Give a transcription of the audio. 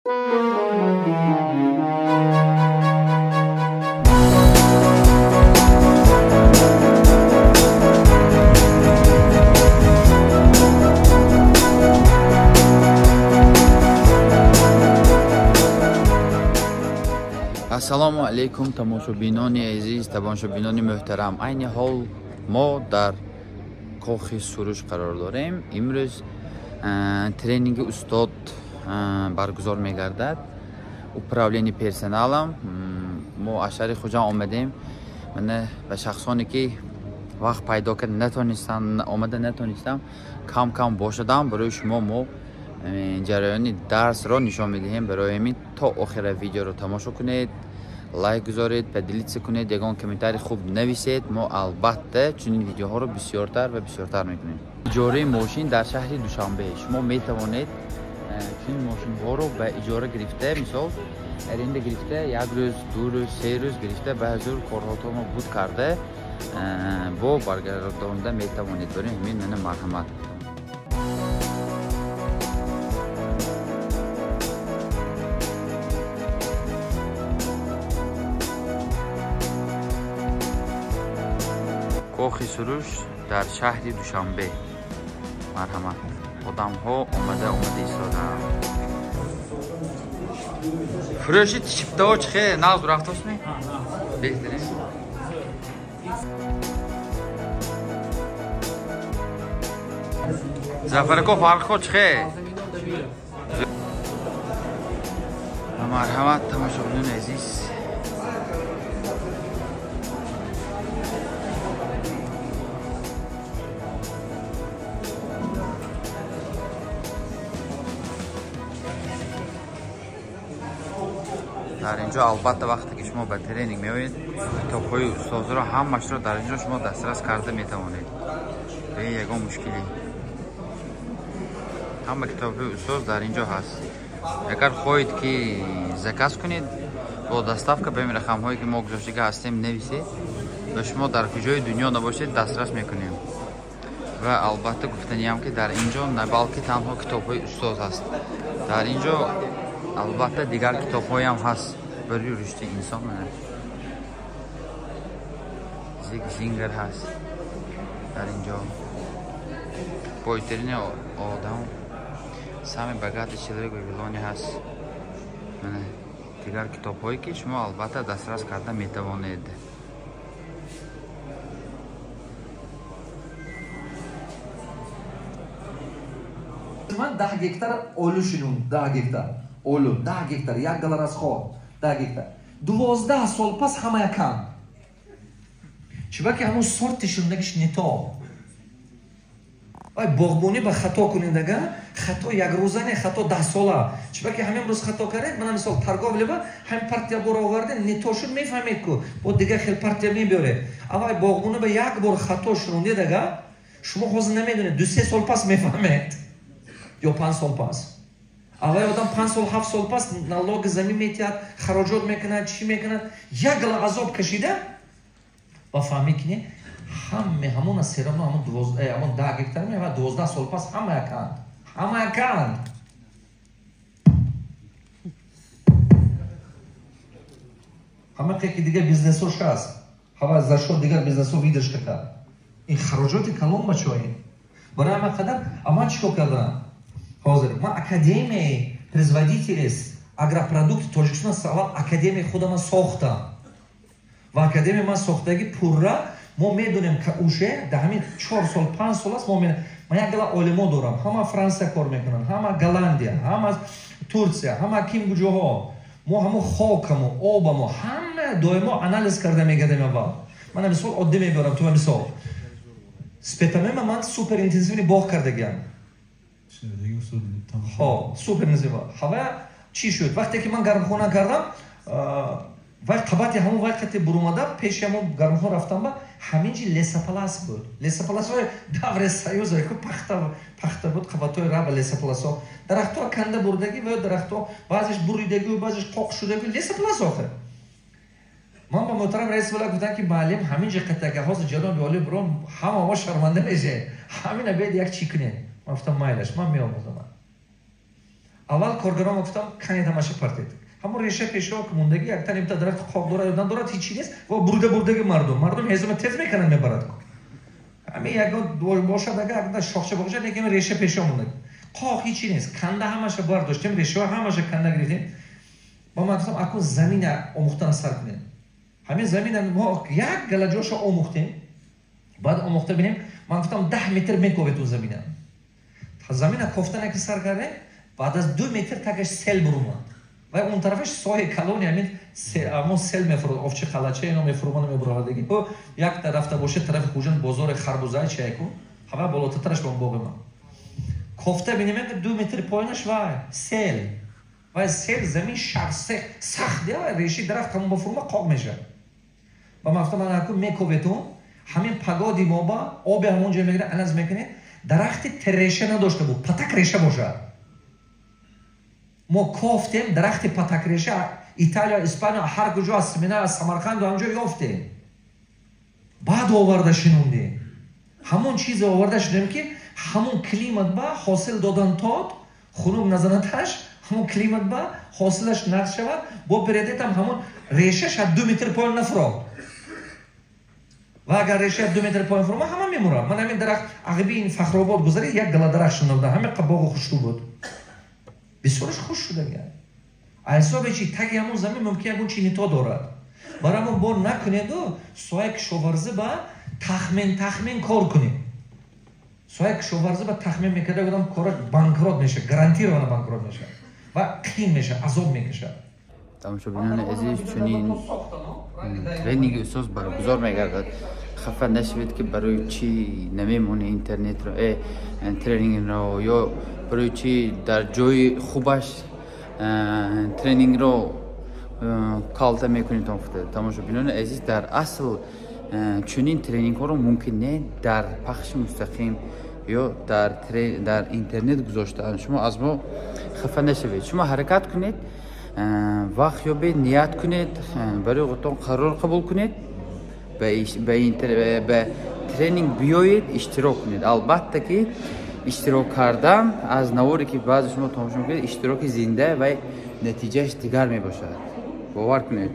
Assalomu alaykum tomoshabinoni aziz, tomoshabinoni muhtaram. Ayni hol mo dar Koxi Surush qaror dorim. Imroz treningi ustod barguzor megardad. Upravleni personalam mo ashari xujan omadem. Mana va shaxsoni ki vaqt paydo kad natonistam, omada natonistam, kam boshadam baroy shuma mo jarayoni dars ro nishon midehim. Baroy hamин to oxira video ro tamosha kuned. لایک گذارید و دیلیت کنید، یگان کامنتاری خوب نویسید. ما البته چنین ویدیوها رو بسیارتر و بسیارتر میکنیم. اجاره ماشین در شهر دوشنبه شما میتوانید چنین ماشین ها رو به اجاره گرفته، مثال ارنده گرفته یک روز، دو روز، سه روز گرفته به حضور کارهاتون رو بود کرده با برگرداننده میتوانید برید. همین من مرحمت. کوخی سروش در شهر دوشنبه. مرحمت. آدم ها اومده ایستادن. فروشی تشیپته ها چخه نغز رفت هست می؟ بهتره. زفرکو فرق خود چخه؟ مرحمت تماشاگران عزیز. در اینجا البته وقتی که شما به ترینینگ میایید کتاب‌های استاد را همش را در اینجا شما دسترس کرده میتوانید. به یگان مشکلی همه کتاب‌های استاد در اینجا هست. اگر خواهید که زکاس کنید با دستافک به رقم هایی که ما گذاشته هستیم نویسید و شما در کجای دنیا نباشید دسترس میکنیم. و البته گفتنی هم که در اینجا نه بلکه تنها کتاب‌های استاد هست. در اینجا البته دیگر کتاب‌های هم هست برای رشد انسان. زینگر هست در اینجا. پایترین آدم سامی بگات چیزای گویلانی هست. دیگر کتاب‌هایی که شما البته دسترس کرده میتوانید. من 10 گکتار اولو شنون 10 گکتار اولو 10 گکتار $1 از خود 10 گکتار 12 سال پس همه یکم چرا که همون سورتشون نگش نتا ای باغبونی به خطا کنندگا خطا یک روزانه خطا 10 ساله چرا که همین روز خطا کرد من مثلا ترگاه لبا هم پارتیا برو آورده نتاشون میفهمید که با دیگه خیلی پارتیا میبره اما باغبونی به یک بار خطا شونده دیگه شما خود نمیدونید 2-3 سال پس میفهمید یا 5 سال پس. اول آدم 5 سال 7 سال پس نالوگ زمین میتیاد خراجات میکند چی میکند یک گل عذاب کشیده و فهمی کنه همون از سرمون همون 10 گکتار می و 12 سال پس همه یکند همه که دیگه بیزنسوش هست همه زشو دیگر بیزنسو ویدش کرد این خراجات کلام بچه‌ای برای همه قدر اما چیکار کردن حاضر ما اکادمی производительность агропродукт Тоҷикистон савал академия худама сохта ва академия ма сохтаги пурра мо медонем ка уше да ҳамин 4 сол 5 сол аст мо як гала олимо дорам ҳама Франсия кор мекунанд ҳама Голландия ҳама Турсия ҳама ким ҷоҳо мо ҳамо хокамо обамо ҳама доимо анализ карда мегардем аввал ман мисол оддӣ мебарам то мисол спетамема ман супер интенсивни боғ кардагиам супер назива ҳава чӣ шуд вақте ки ман гармхона кардам вай қабати ҳамон вақте бурумада пеши ҳамон гармхон рафтам ба ҳаминҷи лесопласт буд лесопластҳои даври союз пахта буд қабатҳои раба лесопластҳо дарахтҳо канда бурдагӣ ва дарахтҳо баъзеш буридагию баъзеш қоқ шудагию лесопласт охир ман ба муҳтарам раис вала гуфтам ки маълим ҳаминҷи қаттака ҳозир ҷаноби оли бурон ҳама мо шарманда мешавем ҳамина бед як чӣ кунем гуфтам майлаш ман меомӯзам Avval korgaroma guftam kani tamasha partid. Hamon resha pesho ki mundagi yaktan imta daraxt qoq dora yodan dora hech chis va burdagi mardum hezma tez mekanam mebarad. Ami yagon boshadaga aqda shoxcha bo'g'ja lekin resha pesho mundagi. Qoq hech chis kanda hamasha bor doshtim resha hamasha kanda gridem. Ba maqsam akun zamina omuxtan sar kunim. Hamin zamina mo yak galajosha omuxtem. Ba'd omuxta binim man guftam 10 metr mekovet u zamina. Zamina koftana ki sar karde بعد از 2 متر تاکش سیل برومد و اون طرفش سایه کلونی همین اما سیل میفرود افچه خلاچه اینا میفرومان میبرادگی و یک طرف تا باشه طرف خوجن بازار خربوزای چه کو همه بالاترش بام باغ ما کوفته ببینیم که 2 متر پایینش و سیل و سیل زمین شخصه سخت دیگه ریشی درخت همون بفروما قاق میشه و من گفتم انا کو میکوبتون همین پگادی ما با آب همونجا میگیره اناز میکنه درخت تریشه نداشته بود پتک ریشه باشه ما کوفتیم درخت پتک ریشه ایتالیا اسپانیا هر کجا از سمینه از سمرقند و همونجا یافتیم بعد آورده شنوندیم همون چیز آورده شدیم که همون کلیمت با حاصل دادن تاد خونوب نزنتش همون کلیمت با حاصلش نقش شود با بریدت همون ریشهش 2 متر پایین نفراد و اگر ریشه 2 متر پایین فرما همه میمورم من همین درخت عقبی این فخرآباد گذاری یک گله درخت شنوندم همه باغ خوشبو بود بسیارش خوش شده گه حساب چی تگی همون زمین ممکن اون چینی تا دارد برامون بار نکنید و سوای کشاورزی با تخمین کار کنید سوای کشاورزی با تخمین میکرده بودم کارش بانکرات میشه گارانتی رو بانکرات میشه و قیم میشه عذاب میکشه тамошобинон азиз чунин тренинги усос баргузор мегардад хафа нашавед ки барои чӣ намемонӣ интернетро тренингро ё барои чӣ дар ҷои хубаш тренингро калта мекунед тамошобинон азиз дар асл чунин тренингҳоро мумкин не дар пахши мустақим ё дар интернет гузоштаанд шумо аз мо хафа нашавед шумо ҳаракат кунед вақт ёбед ният кунед барои худтон қарор қабул кунед ба тренинг биёед иштирок кунед албатта ки иштирок кардан аз наворе ки баъзе шумо тамошо мекунед иштироки зинда ва натиҷааш дигар мебошад бовар кунед